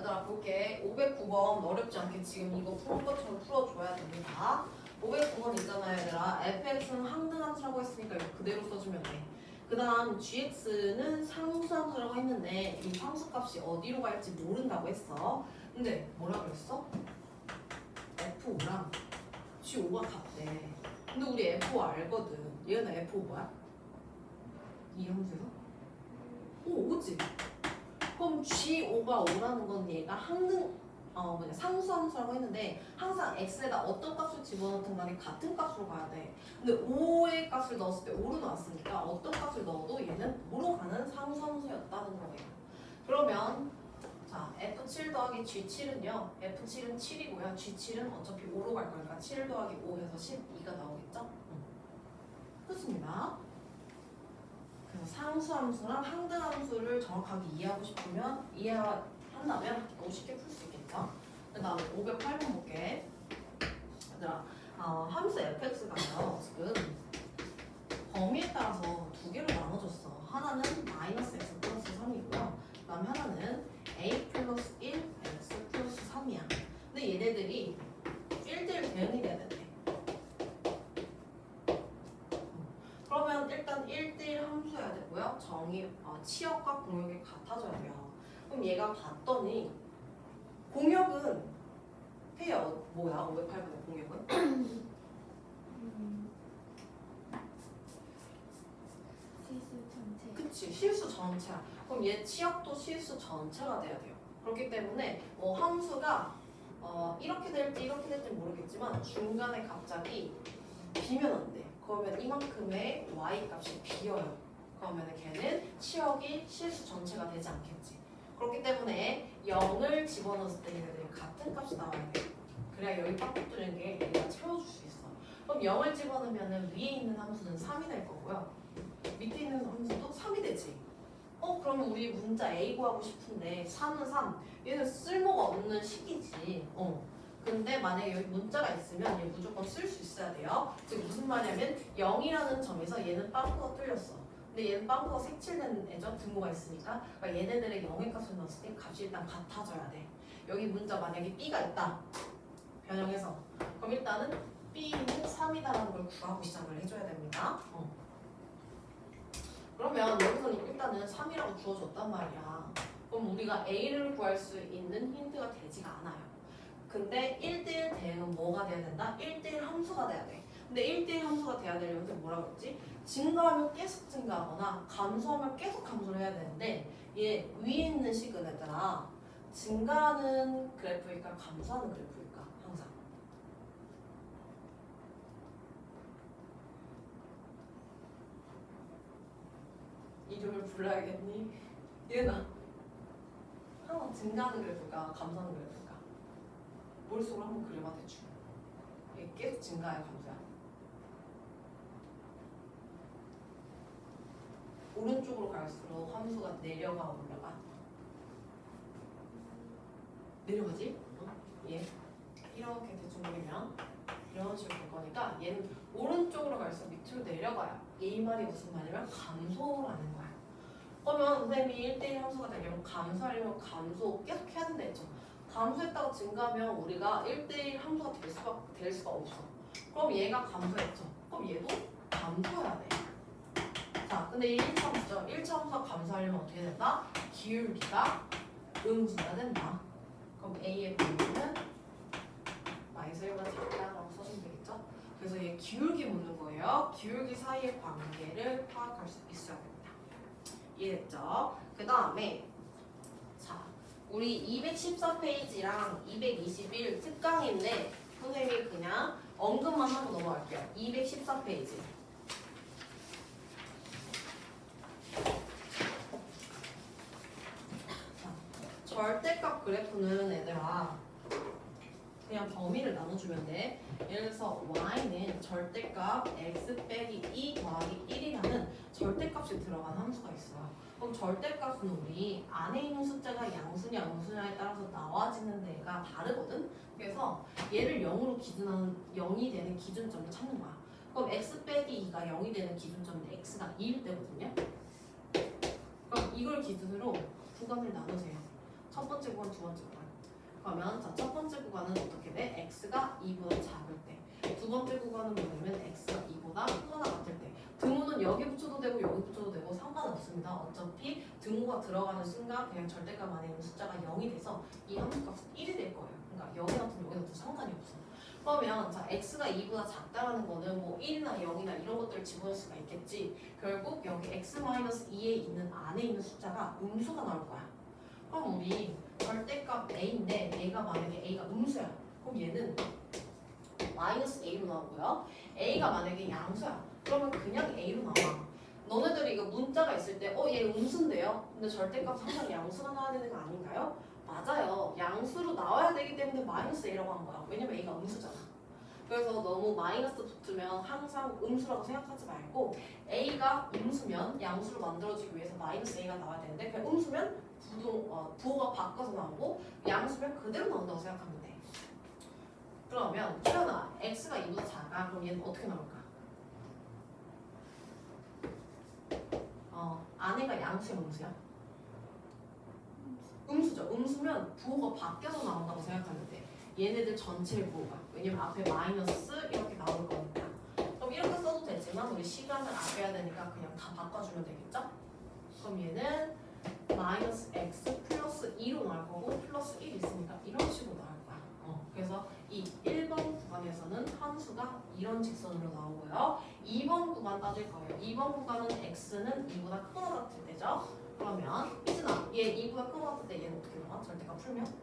얘들아 볼게. 509번 어렵지 않게 지금 이거 푸는 것처럼 풀어줘야 됩니다. 509번 있잖아요 얘들아. fx는 항등함수라고 했으니까 이거 그대로 써주면 돼. 그 다음 gx는 상수함수라고 했는데 이 상수값이 어디로 갈지 모른다고 했어. 근데 뭐라 그랬어? F5랑 G5가 같대. 근데 우리 F5 알거든. 얘는 F5 뭐야? 이 함수에서? 오, 오지? 그럼 G5가 5라는 건 얘가 상수함수라고 했는데 항상 x에다 어떤 값을 집어넣든 간에 같은 값으로 가야 돼. 근데 5의 값을 넣었을 때 5로 나왔으니까 어떤 값을 넣어도 얘는 5로 가는 상수함수였다는 거예요. 그러면 자, F7 더하기 G7은요. F7은 7이고요. G7은 어차피 5로 갈 거니까 7 더하기 5 해서 12가 나오겠죠? 끝입니다. 그래서 상수함수랑 항등함수를 정확하게 이해하고 싶으면 이해한다면 너무 쉽게 풀 수 있겠죠? 그 다음에 508번 볼게. 얘들아, 함수 fx가요 지금 범위에 따라서 두 개로 나눠졌어. 하나는 마이너스 x 플러스 3이고요. 그 다음에 하나는 a 플러스 1 x 플러스 3이야. 근데 얘네들이 1대1 대응이 돼야 된대. 그러면 일단 1대1 함수여야 되고요. 치역과 공역이 같아져야 돼요. 그럼 얘가 봤더니 공역은 태여 뭐야? 508번의 공역은? 실수 전체. 그치, 실수 전체야. 그럼 얘 치역도 실수 전체가 돼야 돼요. 그렇기 때문에 함수가 이렇게 될지 모르겠지만 중간에 갑자기 비면 안 돼. 그러면 이만큼의 y 값이 비어요. 그러면 걔는 치역이 실수 전체가 되지 않겠지. 그렇기 때문에 0을 집어넣었을 때 얘네들이 같은 값이 나와야 돼. 그래야 여기 빡빡 뚫는 게 얘가 채워줄 수 있어. 그럼 0을 집어넣으면 위에 있는 함수는 3이 될 거고요. 밑에 있는 함수도 3이 되지. 그러면 우리 문자 A 구하고 싶은데 3은 3. 얘는 쓸모가 없는 식이지. 근데 만약에 여기 문자가 있으면 얘 무조건 쓸 수 있어야 돼요. 즉 무슨 말이냐면 0이라는 점에서 얘는 빵꾸가 뚫렸어. 근데 얘는 빵꾸가 색칠된 애죠. 등호가 있으니까. 그러니까 얘네들의 0의 값을 넣었을 때 값이 일단 같아져야 돼. 여기 문자 만약에 B가 있다. 변형해서. 그럼 일단은 B는 3이다라는 걸 구하고 시작을 해줘야 됩니다. 그러면 여기서는 일단은 3이라고 주어졌단 말이야. 그럼 우리가 A를 구할 수 있는 힌트가 되지가 않아요. 근데 1대1 대응은 뭐가 돼야 된다? 1대1 함수가 돼야 돼. 근데 1대1 함수가 돼야 되려면 뭐라고 했지? 증가하면 계속 증가하거나 감소하면 계속 감소를 해야 되는데 얘 위에 있는 식은 얘들아 증가하는 그래프일까 감소하는 그래프일까? 항상 이름을 불러야겠니? 얘나 항상 증가하는 그래프일까 감소하는 그래프일까? 머릿속으로 한번 그려봐 대충. 얘 계속 증가해 감소야? 오른쪽으로 갈수록 함수가 내려가 올라가? 내려가지? 얘 이렇게 대충 그리면 이런 식으로 될 거니까 얘는 오른쪽으로 갈수록 밑으로 내려가요. 이 말이 무슨 말이냐면 감소라는 거야. 그러면 선생님이 1대1 함수가 되려면 감소하려면 감소 계속 해야 된다 했죠. 감소했다가 증가하면 우리가 1대1 함수가 될 수가 없어. 그럼 얘가 감소했죠. 그럼 얘도 감소해야 돼. 자, 근데 이 1차 함수죠. 1차 함수가 감소하려면 어떻게 된다? 기울기가 음수가 된다. 그럼 A의 범위는 마이너스 1보다 작다라고 써주면 되겠죠? 그래서 얘 기울기 묻는 거예요. 기울기 사이의 관계를 파악할 수 있어야 됩니다. 이해됐죠? 그 다음에 자, 우리 214페이지랑 221 특강인데 선생님이 그냥 언급만 하고 넘어갈게요. 214페이지. 절대값 그래프는 얘들아 그냥 범위를 나눠주면 돼. 예를 들어서 y는 절대값 x 빼기 2 더하기 1이라는 절대값이 들어간 함수가 있어요. 그럼 절대값은 우리 안에 있는 숫자가 양수냐 음수냐에 따라서 나와지는 데가 다르거든. 그래서 얘를 0으로 기준하는 0이 되는 기준점을 찾는 거야. 그럼 x 빼기 2가 0이 되는 기준점은 x가 2일 때거든요. 그럼 이걸 기준으로 구간을 나누세요. 첫 번째 구간, 두 번째 구간. 그러면 자, 첫 번째 구간은 어떻게 돼? x가 2보다 작을 때. 두 번째 구간은 뭐냐면 x가 2보다 크거나 같을 때. 등호는 여기 붙여도 되고 여기 붙여도 되고 상관없습니다. 어차피 등호가 들어가는 순간 그냥 절대값 안에 있는 숫자가 0이 돼서 이 함수값은 1이 될 거예요. 그러니까 여기 같은 여기 같은 상관이 없어. 그러면 자 x가 2보다 작다라는 거는 뭐 1이나 0이나 이런 것들을 집어넣을 수가 있겠지. 결국 여기 x-2에 있는 안에 있는 숫자가 음수가 나올 거야. 그럼 우리 절대값 a인데 얘가 만약에 a가 음수야. 그럼 얘는 마이너스 a로 나오고요. a가 만약에 양수야. 그러면 그냥 a로 나와. 너네들이 이거 문자가 있을 때 얘 음수인데요? 근데 절대값 항상 양수가 나와야 되는 거 아닌가요? 맞아요. 양수로 나와야 되기 때문에 마이너스 a라고 한 거야. 왜냐면 a가 음수잖아. 그래서 너무 마이너스 붙으면 항상 음수라고 생각하지 말고 a가 음수면 양수로 만들어지기 위해서 마이너스 a가 나와야 되는데 그냥 음수면 부호가 바꿔서 나오고 양수면 그대로 나온다고 생각하면 돼. 그러면 태연아 x가 2보다 작아. 그럼 얘는 어떻게 나올까? 안에가 양수야 음수야? 음수죠. 음수면 부호가 바뀌어서 나온다고 생각하면 돼. 얘네들 전체의 부호가. 왜냐면 앞에 마이너스 이렇게 나올 거니까. 그럼 이렇게 써도 되지만 우리 시간을 아껴야 되니까 그냥 다 바꿔주면 되겠죠? 그럼 얘는 마이너스 x 플러스 2로 나올 거고 플러스 1 있으니까 이런 식으로 나올 거야. 그래서 이 1번 구간에서는 함수가 이런 직선으로 나오고요. 2번 구간 따질 거예요. 2번 구간은 x는 2보다 크거나 같을 때죠. 그러면 이진아 얘 2보다 크거나 같을 때 얘는 어떻게 나와? 절대값 풀면?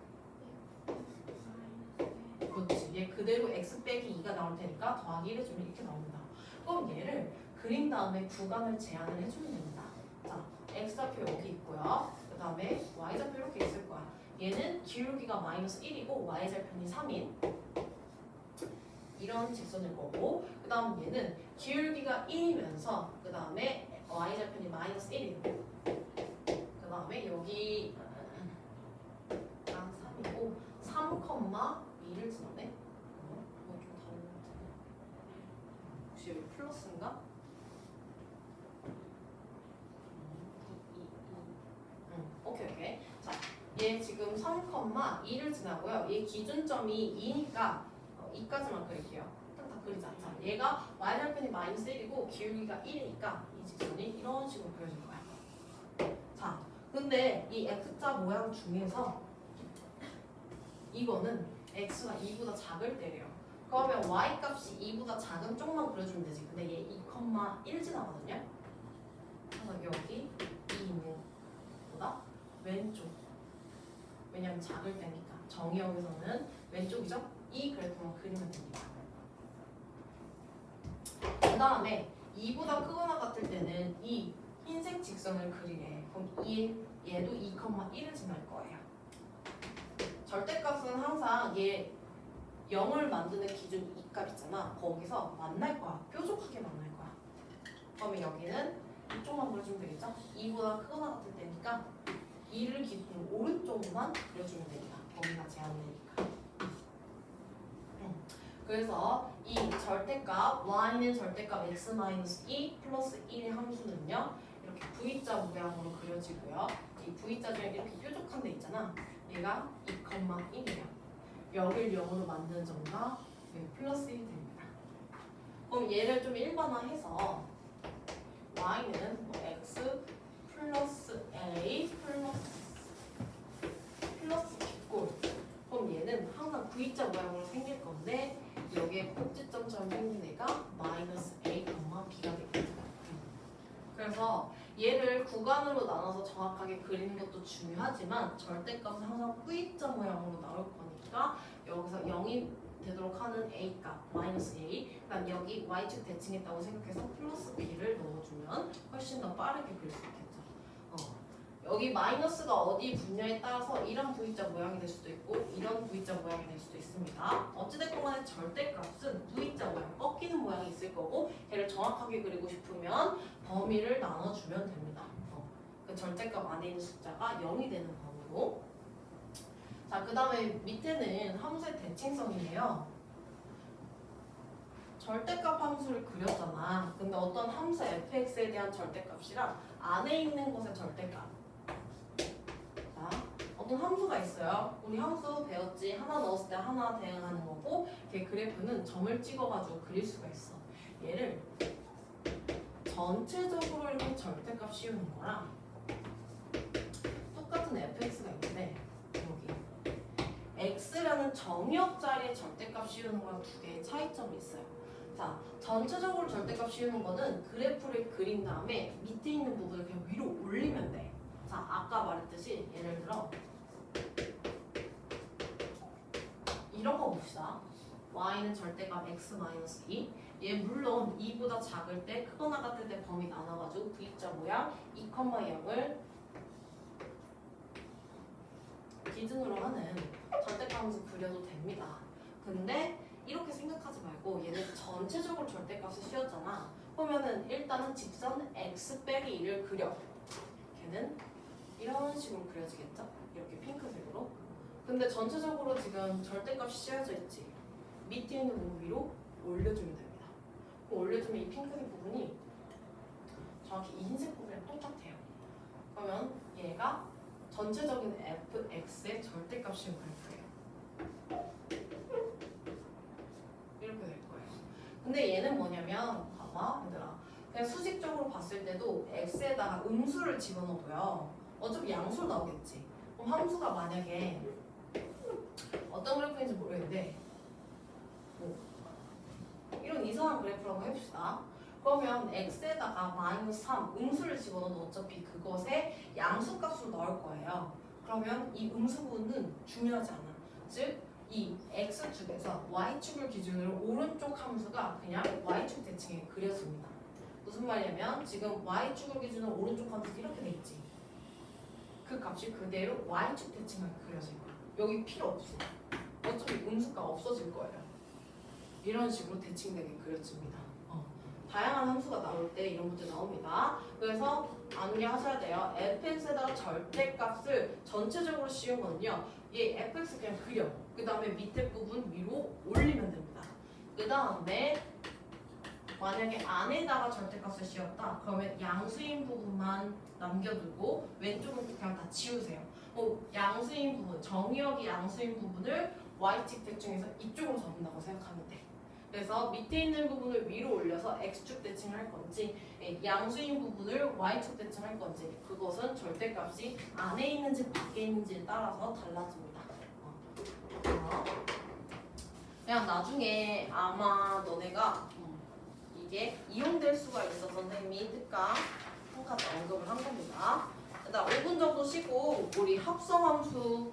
그렇지. 얘 그대로 x 빼기 2가 나올 테니까 더하기 1 해주면 이렇게 나옵니다. 그럼 얘를 그린 다음에 구간을 제한을 해주면 됩니다. 자, x좌표 여기 있고요. 그 다음에 y좌표 이렇게 있을 거야. 얘는 기울기가 마이너스 1이고 y좌표는 3인 이런 직선일 거고 그 다음 얘는 기울기가 1이면서 그 다음에 y좌표는 마이너스 1이고 그 다음에 여기 3이고 3,2를 지나네? 좀 다른 것 같은데 혹시 여기 플러스인가? 오케이. 자, 얘 지금 3,2를 지나고요. 얘 기준점이 2니까 2까지만 그릴게요. 딱 그리자. 자, 얘가 y좌편이 마이너스 1이고 기울기가 1이니까 이 직선이 이런 식으로 그려질 거야. 자, 근데 이 X자 모양 중에서 이거는 X가 2보다 작을 때래요. 그러면 Y 값이 2보다 작은 쪽만 그려주면 되지. 근데 얘 2,1 지나거든요. 그래서 여기 2 있는 보다 왼쪽. 왜냐면 작을 때니까. 정의역에서는 왼쪽이죠? 이 그래프만 그리면 됩니다. 그 다음에 2보다 크거나 같을 때는 이 흰색 직선을 그리래. 그럼 얘도 2,1을 지날 거예요. 절대값은 항상 얘 0을 만드는 기준 이 값 있잖아. 거기서 만날 거야. 뾰족하게 만날 거야. 그러면 여기는 이쪽만 그려주면 되겠죠? 2보다 크거나 같을 때니까 2를 기준으로 오른쪽만 그려주면 됩니다. 범위가 제한되니까. 그래서 이 절대값 y는 절대값 x-2 플러스 1의 함수는요. 이렇게 V자 모양으로 그려지고요. 이 V자 중에 이렇게 뾰족한 데 있잖아. 얘가 2,1이에요. 여길 0으로 만드는 점과 플러스 1이 됩니다. 그럼 얘를 좀 일반화해서 y는 뭐 x 플러스 a 플러스 빗골. 그럼 얘는 항상 V자 모양으로 생길 건데 여기에 꼭지점처럼 생긴 애가 마이너스 a, b가 되겠다. 그래서 얘를 구간으로 나눠서 정확하게 그리는 것도 중요하지만 절대값은 항상 V자 모양으로 나올 거니까 여기서 0이 되도록 하는 a 값 마이너스 a 그다음 여기 y축 대칭했다고 생각해서 플러스 b를 넣어주면 훨씬 더 빠르게 그릴 수 있겠죠. 여기 마이너스가 어디 분야에 따라서 이런 V자 모양이 될 수도 있고 이런 V자 모양이 될 수도 있습니다. 어찌됐건 간에 절대값은 V자 모양, 꺾이는 모양이 있을 거고 걔를 정확하게 그리고 싶으면 범위를 나눠주면 됩니다. 그 절대값 안에 있는 숫자가 0이 되는 범위로. 자, 그 다음에 밑에는 함수의 대칭성이에요. 절대값 함수를 그렸잖아. 근데 어떤 함수 fx에 대한 절대값이랑 안에 있는 것의 절대값. 자, 어떤 함수가 있어요. 우리 함수 배웠지. 하나 넣었을 때 하나 대응하는 거고 걔 그래프는 점을 찍어가지고 그릴 수가 있어. 얘를 전체적으로 이렇게 절대값 씌우는 거랑 똑같은 fx가 있는데 여기 x라는 정의역 자리에 절대값 씌우는 거랑 두 개의 차이점이 있어요. 자, 전체적으로 절대값 씌우는 거는 그래프를 그린 다음에 밑에 있는 부분을 그냥 위로 올리면 돼. 자, 아까 말했듯이 예를 들어 이런 거 봅시다. y는 절대값 x-2. 얘 물론 2보다 작을 때 크거나 같을 때 범위 나눠가지고 V자 모양 2,0을 기준으로 하는 절대값 함수 그려도 됩니다. 근데 이렇게 생각하지 말고 얘는 전체적으로 절대값을 씌웠잖아. 그러면은 일단은 직선 x 빼기 2를 그려. 걔는 이런 식으로 그려지겠죠? 이렇게 핑크색으로. 근데 전체적으로 지금 절대값이 씌워져 있지. 밑에 있는 부분 위로 올려주면 됩니다. 그럼 올려주면 이 핑크색 부분이 정확히 이 흰색 부분이랑 똑같아요. 그러면 얘가 전체적인 fx의 절대값 씌운 그래프예요. 이렇게 될 거예요. 근데 얘는 뭐냐면 봐봐 얘들아, 그냥 수직적으로 봤을 때도 x에다가 음수를 집어넣어도요 어차피 양수로 나오겠지. 그럼 함수가 만약에 어떤 그래프인지 모르겠는데 이런 이상한 그래프라고 해봅시다. 그러면 x에다가 -3 음수를 집어넣어도 어차피 그것의 양수값으로 나올 거예요. 그러면 이 음수분은 중요하지 않아. 즉 이 x축에서 y축을 기준으로 오른쪽 함수가 그냥 y축 대칭에 그려집니다. 무슨 말이냐면 지금 y축을 기준으로 오른쪽 함수 이렇게 돼 있지. 그 값이 그대로 y축 대칭에 그려질 거야. 여기 필요 없어. 어차피 음수가 없어질 거예요. 이런 식으로 대칭되게 그려집니다. 다양한 함수가 나올 때 이런 문제 나옵니다. 그래서 아는 게 하셔야 돼요. fx에다가 절대값을 전체적으로 씌운 거는요. 얘 fx 그냥 그려. 그 다음에 밑에 부분 위로 올리면 됩니다. 그 다음에 만약에 안에다가 절대값을 씌웠다. 그러면 양수인 부분만 남겨두고 왼쪽은 그냥 다 지우세요. 양수인 부분, 정의역이 양수인 부분을 y축 대칭해서 이쪽으로 잡는다고 생각하면 돼. 그래서 밑에 있는 부분을 위로 올려서 x축 대칭할 건지 양수인 부분을 y축 대칭할 건지 그것은 절대값이 안에 있는지 밖에 있는지에 따라서 달라집니다. 그냥 나중에 아마 너네가 이게 이용될 수가 있어서 선생님이 특강 한 가지 언급을 한 겁니다. 일단 5분 정도 쉬고 우리 합성함수